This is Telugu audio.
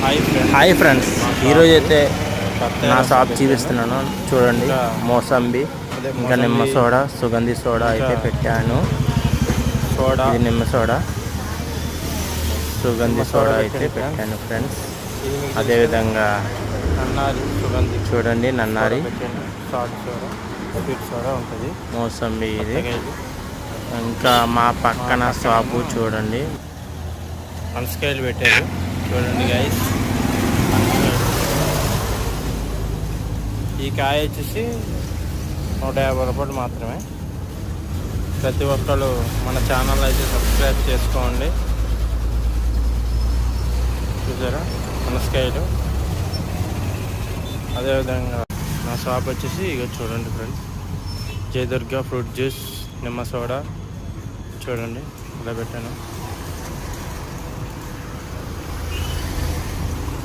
హాయ్ ఫ్రెండ్స్, ఈరోజు అయితే నా షాప్ చూపిస్తున్నాను. చూడండి, మోసంబి ఇంకా నిమ్మ సోడా, సుగంధి సోడా అయితే పెట్టాను. ఇది నిమ్మ సోడా, సుగంధి సోడా అయితే పెట్టాను ఫ్రెండ్స్. అదేవిధంగా చూడండి, నన్నారి మోసంబి ఇది. ఇంకా మా పక్కన షాపు చూడండి, పనసకాయలు పెట్టారు. చూడండి గైస్, ఈ కాయ వచ్చేసి 150 రూపాయలు మాత్రమే. ప్రతి ఒక్కరు మన ఛానల్ అయితే సబ్స్క్రైబ్ చేసుకోండి. చూసారా పనసకాయలు. అదేవిధంగా నా షాప్ వచ్చేసి ఇక చూడండి ఫ్రెండ్స్, జయదుర్గ ఫ్రూట్ జ్యూస్, నిమ్మ సోడా చూడండి ఇలా పెట్టాను.